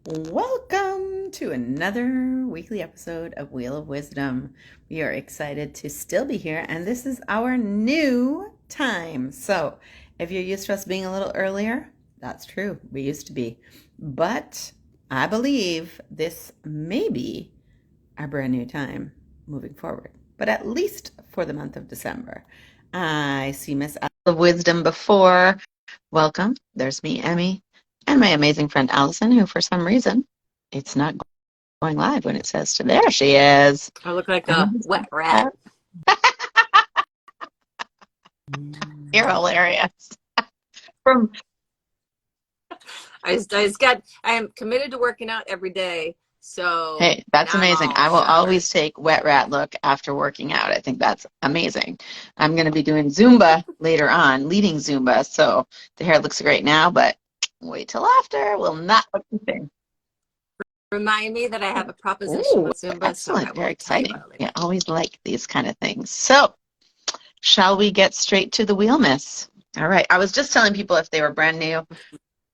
Welcome to another weekly episode of Wheel of Wisdom. We are excited to still be here, and this is our new time. So, if you're used to us being a little earlier, that's true. We used to be. But I believe this may be our brand new time moving forward, but at least for the month of December. I see Miss of Wisdom before. Welcome. There's me, Emmy, and my amazing friend Allison, who for some reason it's not going live when it says to there she is. I look like a wet rat. You're hilarious. From I am committed to working out every day. So Hey, that's now I'm amazing. all I will showered. always take wet rat look after working out. I think that's amazing. I'm going to be doing Zumba later on, leading Zumba. So the hair looks great now, but wait till after. Will not look the same. Remind me that I have a proposition Ooh, with Zumba, so I excellent. Very will tell you exciting. about it later. Yeah, always like these kind of things. So, shall we get straight to the wheel, miss? All right. I was just telling people if they were brand new,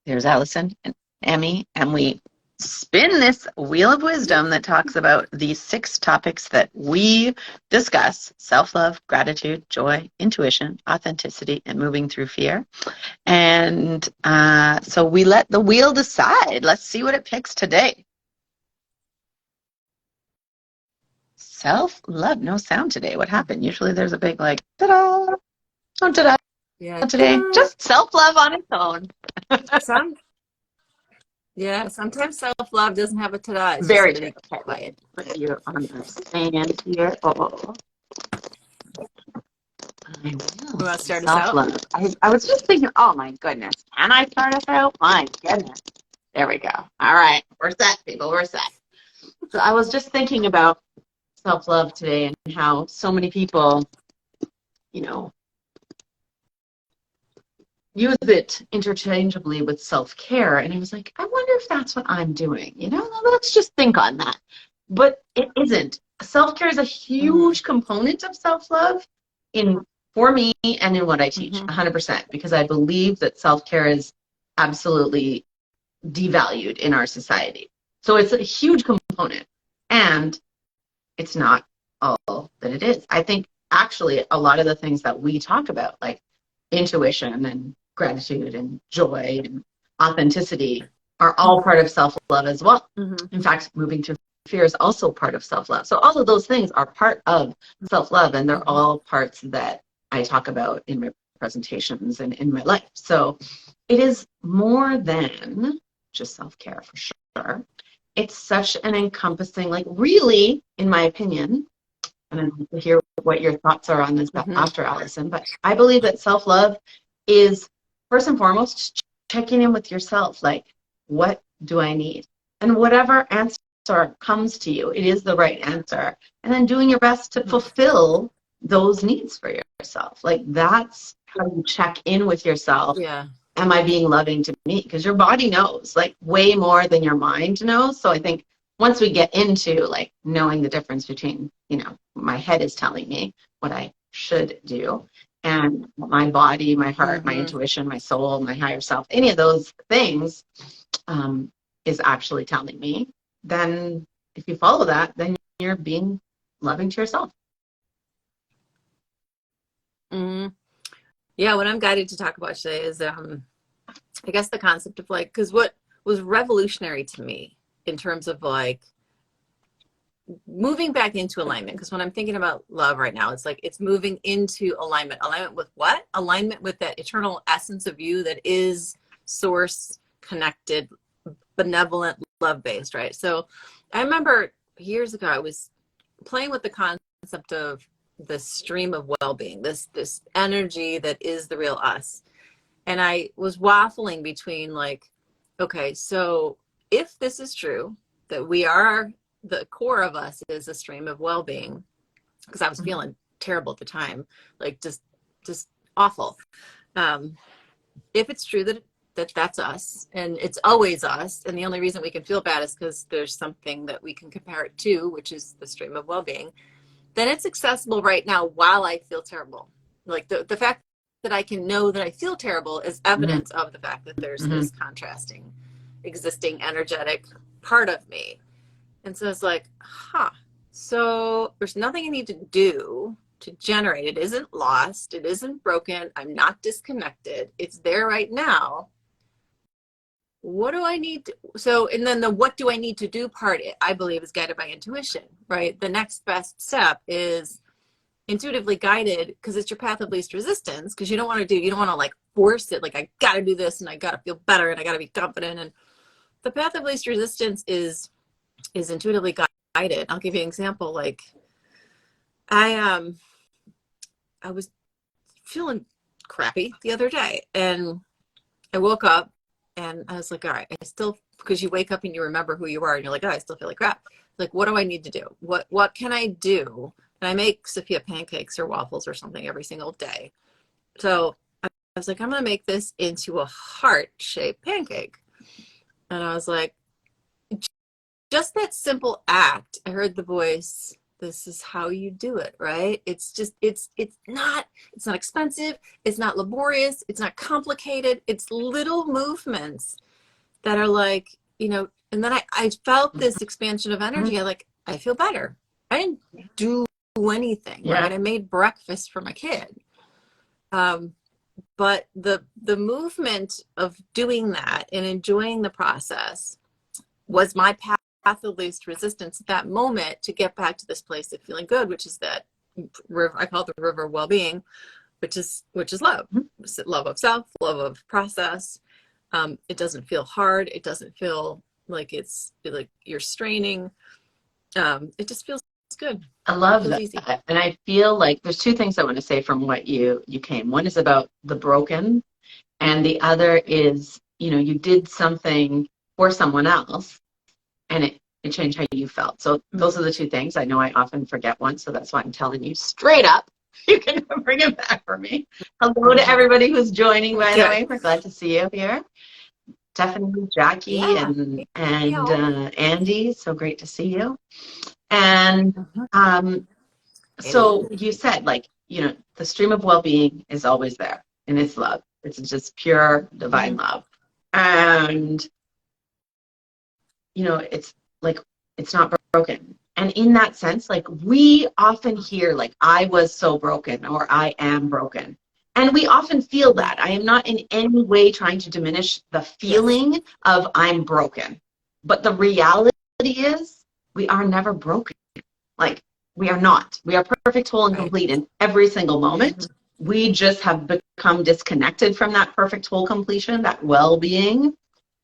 there's Allison and Emmy, and we spin this wheel of wisdom that talks about these 6 topics that we discuss: self-love, gratitude, joy, intuition, authenticity, and moving through fear. And so we let the wheel decide. Let's see what it picks today. Self-love, no sound today. What happened? Usually there's a big like, ta-da, oh, ta-da, Yeah. today. Just self-love on its own. Some sometimes self-love doesn't have a ta-da. It's just Very true. really Okay, quiet. put you on the stand here. Oh, I will. You want to start us out? Self-love. I was just thinking, oh my goodness. Can I start us out? My goodness. There we go. All right. We're set, people. We're set. So I was just thinking about self-love today and how so many people, you know, use it interchangeably with self-care. And I was like, I wonder if that's what I'm doing. Let's just think on that. But it isn't. Self-care is a huge component of self-love for me and in what I teach, 100%, because I believe that self-care is absolutely devalued in our society. So it's a huge component, and it's not all that it is. I think actually a lot of the things that we talk about, like intuition and gratitude and joy and authenticity, are all part of self-love as well. In fact, moving through fear is also part of self-love. So all of those things are part of self-love, and they're all parts that I talk about in my presentations and in my life. So it is more than just self-care, for sure. It's such an encompassing, like, really, in my opinion, and I'd like to hear what your thoughts are on this after, Allison, but I believe that self-love is, first and foremost, checking in with yourself. Like, what do I need? And whatever answer comes to you, it is the right answer. And then doing your best to fulfill those needs for yourself. Like, that's how you check in with yourself. Yeah. Am I being loving to me? Because your body knows, like, way more than your mind knows. So I think once we get into, like, knowing the difference between, my head is telling me what I should do, and my body, my heart, my intuition, my soul, my higher self, any of those things is actually telling me, then if you follow that, then you're being loving to yourself. Yeah, what I'm guided to talk about today is, I guess, the concept of, like, because what was revolutionary to me in terms of, like, moving back into alignment, because when I'm thinking about love right now, it's like it's moving into alignment. Alignment with what? Alignment with that eternal essence of you that is source connected, benevolent, love-based, right? So I remember years ago I was playing with the concept of the stream of well-being, this energy that is the real us. And I was waffling between, like, okay, so if this is true, that we are, the core of us is a stream of well-being, because I was feeling terrible at the time, like just awful. If it's true that that's us, and it's always us, and the only reason we can feel bad is because there's something that we can compare it to, which is the stream of well-being, then it's accessible right now while I feel terrible. Like the fact that I can know that I feel terrible is evidence of the fact that there's this contrasting existing energetic part of me. And so it's like, so there's nothing I need to do to generate. It isn't lost. It isn't broken. I'm not disconnected. It's there right now. What do I need to, so, and then the what do I need to do part, I believe, is guided by intuition, right? The next best step is intuitively guided, because it's your path of least resistance, because you don't want to like force it, like I got to do this and I got to feel better and I got to be confident. And the path of least resistance is intuitively guided. I'll give you an example. Like I was feeling crappy the other day, and I woke up and I was like, all right, I still, because you wake up and you remember who you are and you're like, oh, I still feel like crap. Like, what do I need to do? What can I do? And I make Sophia pancakes or waffles or something every single day. So I was like, I'm going to make this into a heart-shaped pancake. And I was like, just that simple act, I heard the voice, this is how you do it, right? It's just, it's not expensive. It's not laborious. It's not complicated. It's little movements that are like, you know, and then I felt this expansion of energy. I feel better. I didn't do anything, right? I made breakfast for my kid. But the movement of doing that and enjoying the process was my path of least resistance at that moment to get back to this place of feeling good, which is that river, I call it the river of well-being, which is love. Love of self, love of process. It doesn't feel hard. It doesn't feel like it's like you're straining. It just feels good. I love Feels that. easy. And I feel like there's two things I want to say from what you came. One is about the broken, and the other is, you know, you did something for someone else and it changed how you felt. So those are the two things. I know I often forget one, so that's why I'm telling you straight up. You can bring it back for me. Hello to everybody who's joining, by the way. We're glad to see you here. Stephanie, Jackie, and Andy, so great to see you. And so you said, like, you know, the stream of well-being is always there, and it's love. It's just pure divine love. And, you know, it's like, it's not broken. And in that sense, like, we often hear, like, I was so broken, or I am broken. And we often feel that. I am not in any way trying to diminish the feeling of I'm broken. But the reality is, we are never broken. Like, we are not. We are perfect, whole, and complete in every single moment. We just have become disconnected from that perfect, whole completion, that well-being.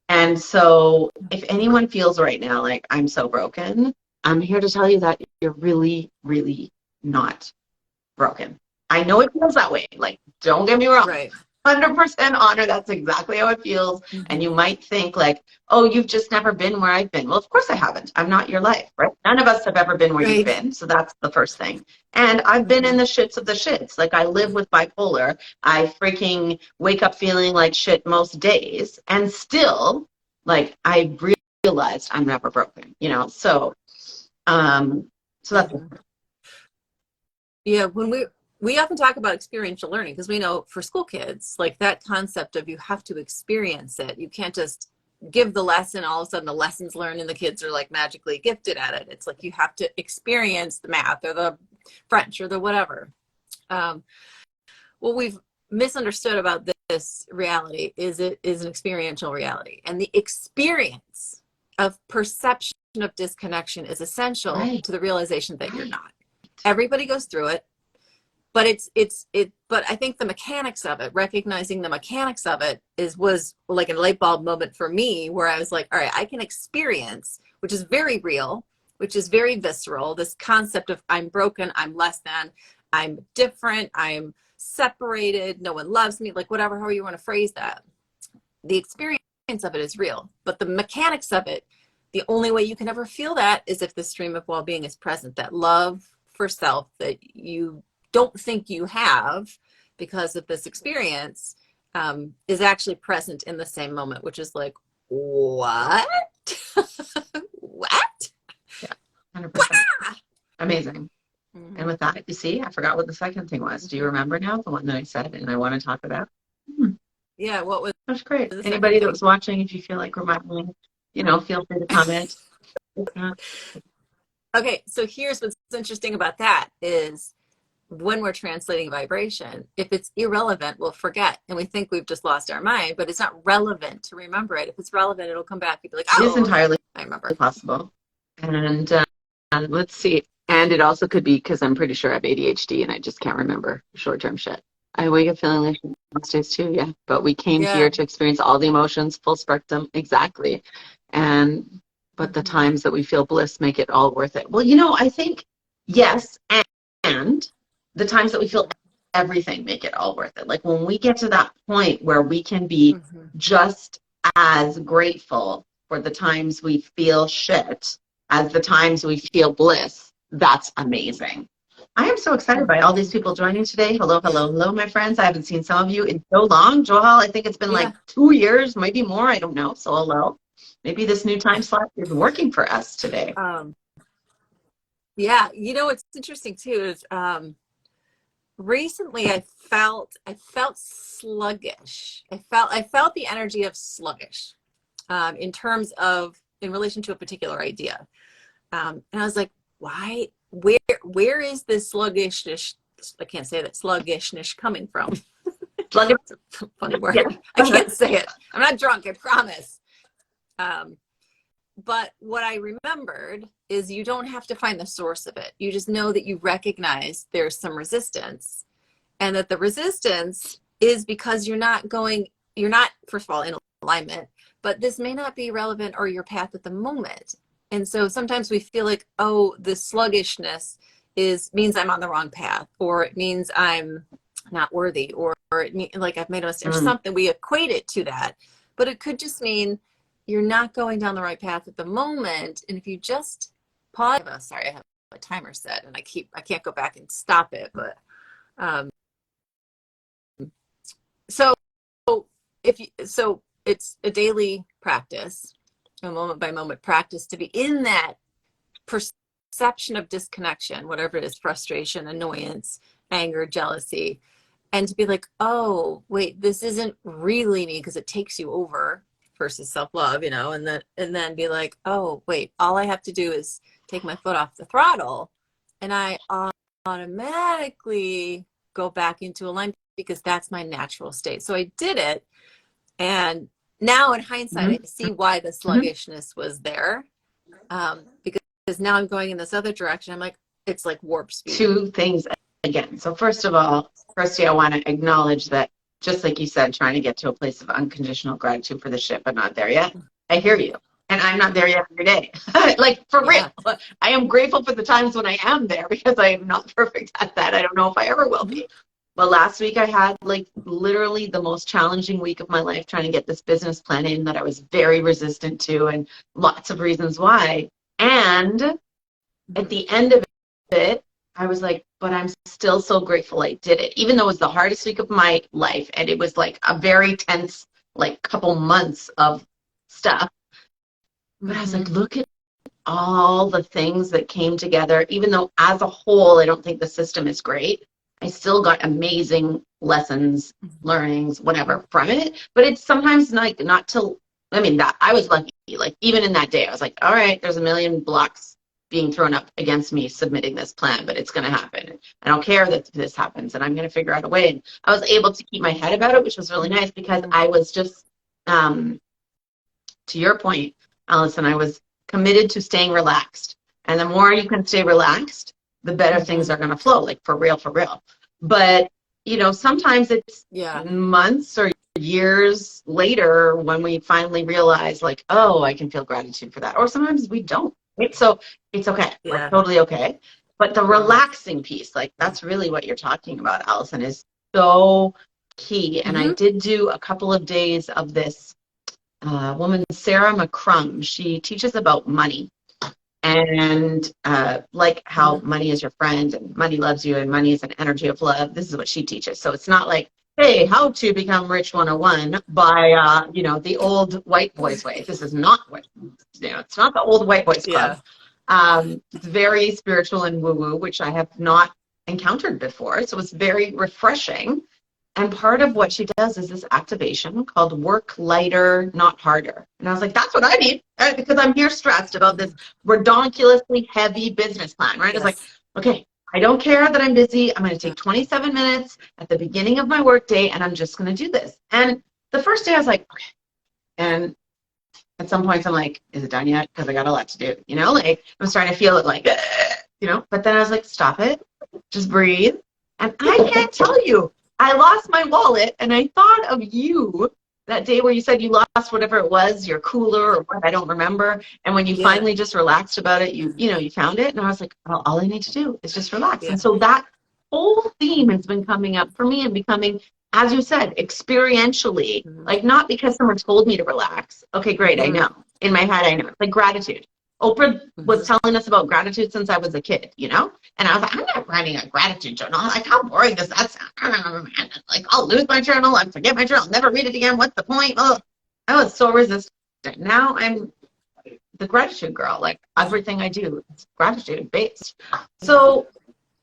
And so if anyone feels right now like I'm so broken, I'm here to tell you that you're really, really not broken. I know it feels that way. Like, don't get me wrong. 100% honor, that's exactly how it feels. And you might think like, oh, you've just never been where I've been. Well, of course I haven't. I'm not your life, right? None of us have ever been where you've been. So that's the first thing. And I've been in the shits of the shits. Like, I live with bipolar. I freaking wake up feeling like shit most days. And still, like, I realized I'm never broken, you know? So, so that's when we often talk about experiential learning, because we know for school kids, like, that concept of you have to experience it. You can't just give the lesson, all of a sudden the lesson's learned and the kids are like magically gifted at it. It's like you have to experience the math or the French or the whatever. What we've misunderstood about this reality is it is an experiential reality. And the experience of perception of disconnection is essential to the realization that you're not. Everybody goes through it. But but I think the mechanics of it, recognizing the mechanics of it was like a light bulb moment for me, where I was like, all right, I can experience, which is very real, which is very visceral, this concept of I'm broken, I'm less than, I'm different, I'm separated, no one loves me, like whatever, however you want to phrase that. The experience of it is real, but the mechanics of it, the only way you can ever feel that is if the stream of well-being is present, that love for self that you don't think you have because of this experience is actually present in the same moment, which is like, what? What? Yeah, 100%. Amazing. And with that, you see, I forgot what the second thing was. Do you remember now, the one that I said and I want to talk about? Yeah, what was That's great. is the second Anybody that thing. was watching, if you feel like reminding, feel free to comment. Okay, so here's what's interesting about that is when we're translating vibration, if it's irrelevant, we'll forget and we think we've just lost our mind, but it's not relevant to remember it. If it's relevant, it'll come back. You'll be like, It is oh, okay, entirely I remember. possible. And let's see. And it also could be because I'm pretty sure I have ADHD and I just can't remember short-term shit. I wake up feeling like those days too, yeah. But we came Yeah. here to experience all the emotions, full spectrum, exactly. But the times that we feel bliss make it all worth it. Well, I think yes, and the times that we feel everything make it all worth it. Like when we get to that point where we can be just as grateful for the times we feel shit as the times we feel bliss, that's amazing. I am so excited by all these people joining today. Hello, hello, hello, my friends. I haven't seen some of you in so long. Joel, I think it's been like 2 years, maybe more. I don't know. So hello. Maybe this new time slot is working for us today. Yeah, what's interesting too is recently I felt sluggish. I felt the energy of sluggish in relation to a particular idea. And I was like, why? Where is this sluggishness? I can't say that sluggishness coming from. Sluggish. It's a funny word. Yeah. I can't say it. I'm not drunk, I promise. But what I remembered is you don't have to find the source of it. You just know that you recognize there's some resistance, and that the resistance is because you're not, first of all, in alignment, but this may not be relevant or your path at the moment. And so sometimes we feel like, oh, the sluggishness means I'm on the wrong path, or it means I'm not worthy, or like I've made a mistake or something. We equate it to that, but it could just mean you're not going down the right path at the moment. And if you just pause, sorry, I have a timer set and I can't go back and stop it, but so it's a daily practice, a moment by moment practice, to be in that perception of disconnection, whatever it is, frustration, annoyance, anger, jealousy, and to be like, oh, wait, this isn't really me, because it takes you over versus self-love, and then be like, oh, wait, all I have to do is take my foot off the throttle and I automatically go back into alignment, because that's my natural state. So I did it, and now in hindsight, I see why the sluggishness was there, because now I'm going in this other direction. I'm like, it's like warp speed. 2 things again. So first of all, Kirsty, I want to acknowledge that, just like you said, trying to get to a place of unconditional gratitude for the shit, but not there yet. I hear you. And I'm not there yet every day. Like, for real. I am grateful for the times when I am there, because I am not perfect at that. I don't know if I ever will be. But last week I had like literally the most challenging week of my life trying to get this business plan in that I was very resistant to, and lots of reasons why. And at the end of it, I was like, but I'm still so grateful I did it, even though it was the hardest week of my life, and it was like a very tense, like, couple months of stuff. But I was like, look at all the things that came together. Even though as a whole, I don't think the system is great, I still got amazing lessons, learnings, whatever from it. But it's sometimes like not to, that I was lucky. Like, even in that day, I was like, all right, there's a million blocks being thrown up against me submitting this plan, but it's going to happen. I don't care that this happens, and I'm going to figure out a way. And I was able to keep my head about it, which was really nice, because I was just, to your point, Allison, I was committed to staying relaxed. And the more you can stay relaxed, the better things are going to flow, like, for real, for real. But, sometimes it's months or years later when we finally realize, like, oh, I can feel gratitude for that. Or sometimes we don't. Right? So it's okay. We're totally okay. But the relaxing piece, like, that's really what you're talking about, Allison, is so key. And I did do a couple of days of this woman, Sarah McCrum. She teaches about money, and like how money is your friend and money loves you and money is an energy of love. This is what she teaches. So it's not like, hey, how to become rich 101 by, the old white boys way. This is not what, it's not the old white boys club. It's very spiritual and woo-woo, which I have not encountered before. So it's very refreshing. And part of what she does is this activation called work lighter, not harder. And I was like, that's what I need, because I'm here stressed about this redonkulously heavy business plan, right? It's like, Yes. okay, I don't care that I'm busy. I'm going to take 27 minutes at the beginning of my work day, and I'm just going to do this. And the first day I was like, okay. And at some points I'm like, is it done yet? Because I got a lot to do, you know, like I'm starting to feel it like, you know, but then I was like, stop it, just breathe. And I can't tell you, I lost my wallet, and I thought of you that day where you said you lost whatever it was, your cooler or what, I don't remember. And when you finally just relaxed about it, you know, you found it. And I was like, well, all I need to do is just relax. Yeah. And so that whole theme has been coming up for me and becoming, as you said, experientially, like not because someone told me to relax. Okay, great, I know. In my head, I know. It's like gratitude. Oprah was telling us about gratitude since I was a kid, you know? And I was like, I'm not writing a gratitude journal. Like, how boring does that sound? Like, I'll lose my journal. I'll forget my journal. I'll never read it again. What's the point? Oh, I was so resistant. Now I'm the gratitude girl. Like, everything I do is gratitude based. So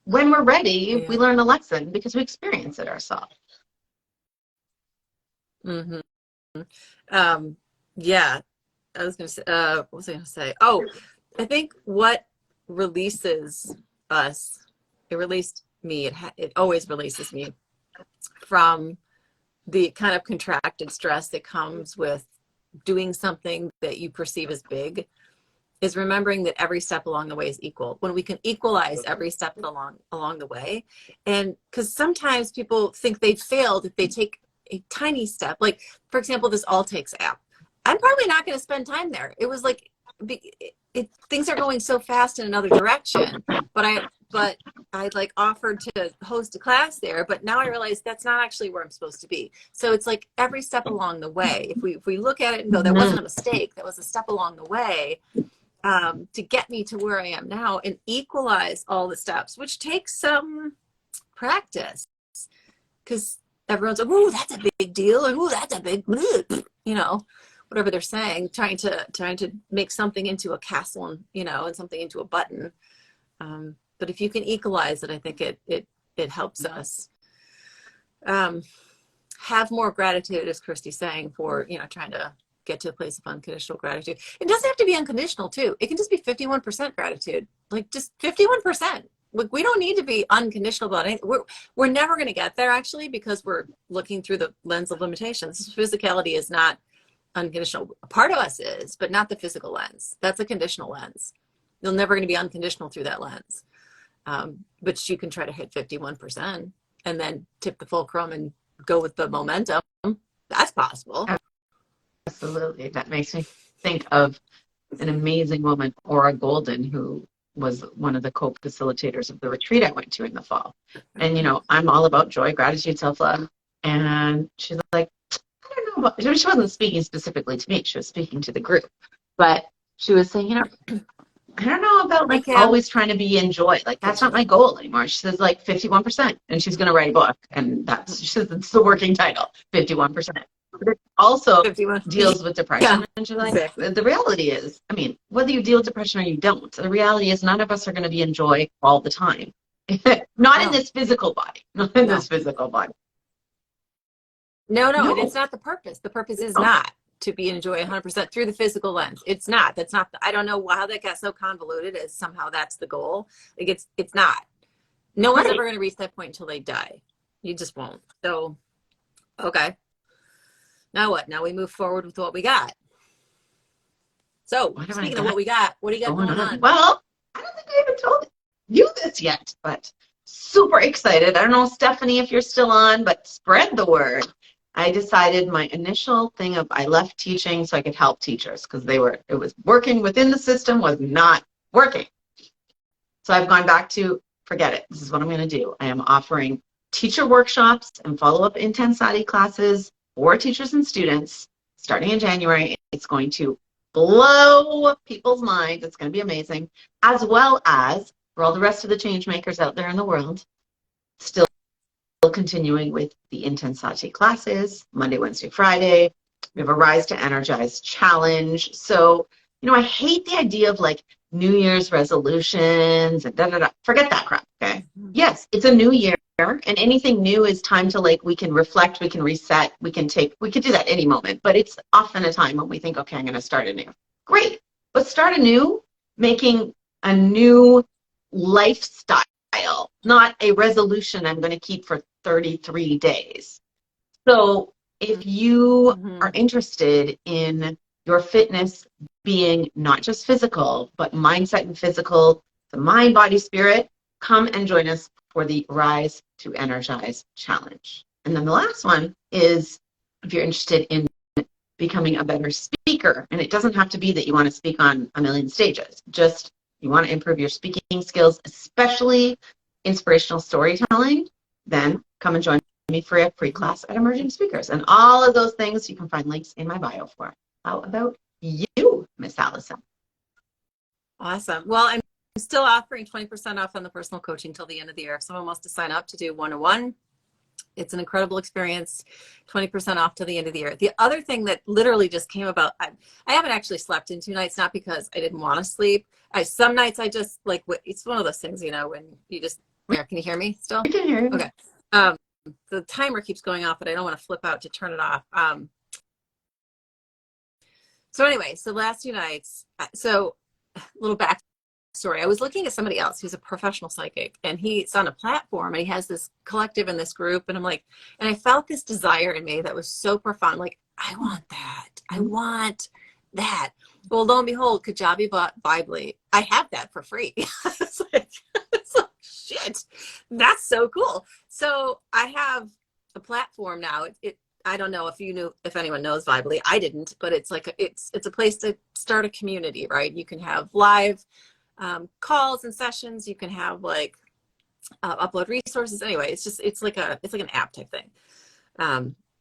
when we're ready, we learn a lesson because we experience it ourselves. Yeah. I was going to say, what was I going to say? Oh, I think what releases us, it released me, it always releases me from the kind of contracted stress that comes with doing something that you perceive as big, is remembering that every step along the way is equal. When we can equalize every step along the way, and because sometimes people think they've failed if they take a tiny step. Like, for example, this All Takes app. I'm probably not going to spend time there. It was like, things are going so fast in another direction, but I like offered to host a class there, but now I realize that's not actually where I'm supposed to be. So it's like every step along the way, if we look at it and go, that wasn't a mistake, that was a step along the way, to get me to where I am now, and equalize all the steps, which takes some practice, because everyone's like, "Ooh, that's a big deal," and "Ooh, that's a big," you know, whatever they're saying, trying to make something into a castle, and, you know, and something into a button. But if you can equalize it, I think it helps us have more gratitude, as Christy's saying, for, you know, trying to get to a place of unconditional gratitude. It doesn't have to be unconditional too. It can just be 51% gratitude, like just 51%. Like, we don't need to be unconditional about anything. We're never going to get there, actually, because we're looking through the lens of limitations. Physicality is not unconditional. A part of us is, but not the physical lens. That's a conditional lens. You're never going to be unconditional through that lens. But you can try to hit 51% and then tip the fulcrum and go with the momentum. That's possible. Absolutely. That makes me think of an amazing woman, Aura Golden, who was one of the co-facilitators of the retreat I went to in the fall. And, you know, I'm all about joy, gratitude, self-love. And she's like, I don't know about, she wasn't speaking specifically to me. She was speaking to the group. But she was saying, you know, I don't know about like always trying to be in joy. Like, that's not my goal anymore. She says like 51%. And she's going to write a book. And she says it's the working title, 51%. But it also 51. Deals with depression. And she's like, exactly. The reality is, I mean, whether you deal with depression or you don't, the reality is none of us are going to be in joy all the time. Not in this physical body. Not in this physical body. No, and it's not the purpose. The purpose is not to be in joy 100% through the physical lens. It's not. That's not. I don't know how that got so convoluted as somehow that's the goal. Like, it's not. No one's ever going to reach that point until they die. You just won't. So, okay. Now what? Now we move forward with what we got. So, speaking of what we got, what do you got going on? Well, I don't think I even told you this yet, but super excited. I don't know, Stephanie, if you're still on, but spread the word. I decided my initial thing of I left teaching so I could help teachers because it was working within the system, was not working. So I've gone back to, forget it. This is what I'm going to do. I am offering teacher workshops and follow-up Intensati classes for teachers and students starting in January. It's going to blow people's minds. It's going to be amazing, as well as for all the rest of the change makers out there in the world, still continuing with the Intensati classes, Monday, Wednesday, Friday. We have a Rise to Energize challenge. So, you know, I hate the idea of like New Year's resolutions and da da da. Forget that crap, okay? Mhm. Yes, it's a new year, and anything new is time to like, we can reflect, we can reset, we could do that any moment, but it's often a time when we think, okay, I'm going to start anew. Great, but start anew, making a new lifestyle, not a resolution I'm going to keep for 33 days. So if you are Mhm. interested in your fitness being not just physical, but mindset and physical, the mind, body, spirit, come and join us for the Rise to Energize Challenge. And then the last one is if you're interested in becoming a better speaker, and it doesn't have to be that you want to speak on a million stages, just you want to improve your speaking skills, especially inspirational storytelling, then come and join me for a free Mhm. class at Emerging Speakers. And all of those things you can find links in my bio for. How about you, Miss Allison? Awesome. Well, I'm still offering 20% off on the personal coaching till the end of the year. If someone wants to sign up to do one-on-one, it's an incredible experience. 20% off till the end of the year. The other thing that literally just came about, I haven't actually slept in 2 nights, not because I didn't want to sleep. Some nights I just like, it's one of those things, you know, when you just, can you hear me still? We can hear you. Okay. Um, the timer keeps going off, but I don't want to flip out to turn it off. So anyway, so last 2 nights, so a little backstory. I was looking at somebody else who's a professional psychic, and he's on a platform, and he has this collective in this group, and I'm like, and I felt this desire in me that was so profound. Like, I want that. I want that. Well, lo and behold, Kajabi Bibly, I have that for free. It's like, shit, that's so cool. So I have a platform now. I don't know if anyone knows Vibely. I didn't, but it's a place to start a community, right? You can have live calls and sessions. You can have like upload resources. Anyway, it's like an app type thing.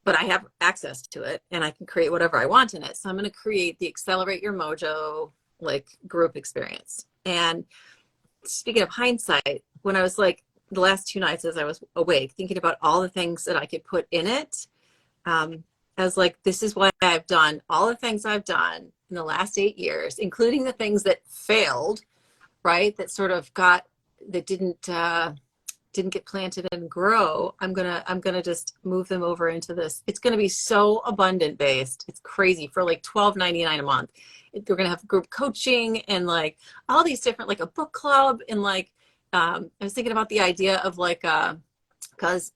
But I have access to it, and I can create whatever I want in it. So I'm going to create the Accelerate Your Mojo like group experience. And speaking of hindsight, when I was like the last 2 nights as I was awake, thinking about all the things that I could put in it, I was like, this is what I've done. All the things I've done in the last 8 years, including the things that failed, right? That sort of that didn't get planted and grow. I'm gonna just move them over into this. It's gonna be so abundant based. It's crazy for like $12.99 a month. We're gonna have group coaching and like all these different, like a book club, and like I was thinking about the idea of like because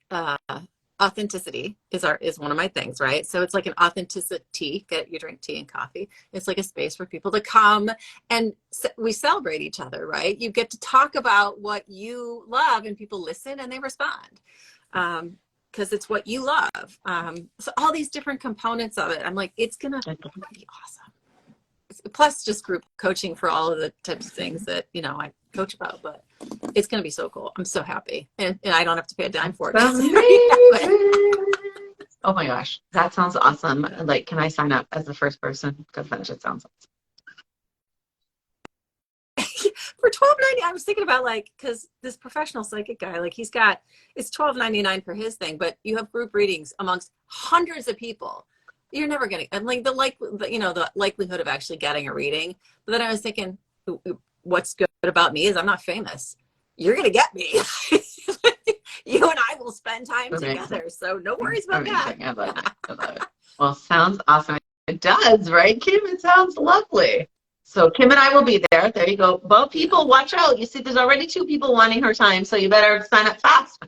authenticity is one of my things, right? So it's like an authenticity. You drink tea and coffee. It's like a space for people to come and we celebrate each other, right? You get to talk about what you love, and people listen and they respond. Because it's what you love. So all these different components of it, I'm like, it's gonna be awesome. Plus just group coaching for all of the types of things that I coach about, but it's going to be so cool. I'm so happy, and I don't have to pay a dime for it. Amazing. Oh my gosh, that sounds awesome. Like, can I sign up as the first person? Because that just sounds awesome. For $12.90, I was thinking about like, because this professional psychic guy, like it's $12.99 for his thing, but you have group readings amongst hundreds of people. You're never getting, and like the likelihood of actually getting a reading. But then I was thinking, what's good about me is I'm not famous. You're gonna get me. You and I will spend time together, so no worries about that. I love it. I love it. Well, sounds awesome. It does, right, Kim? It sounds lovely. So Kim and I will be there. There you go. Both people, watch out. You see, there's already 2 people wanting her time, so you better sign up fast.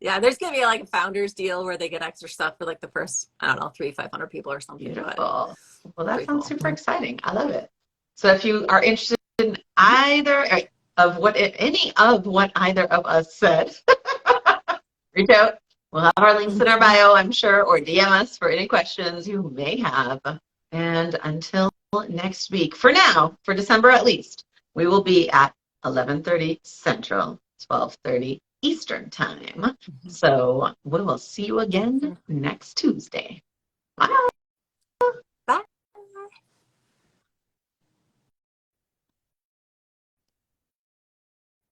Yeah, there's gonna be like a founders deal where they get extra stuff for like the first, I don't know, 500 people or something. Beautiful. Well, that sounds super exciting. I love it. So if you are interested in either of any of what either of us said, reach out. We'll have our links in our bio, I'm sure, or DM us for any questions you may have. And until next week, for now, for December at least, we will be at 11:30 Central, 12:30 Eastern Time. So we will see you again next Tuesday. Bye.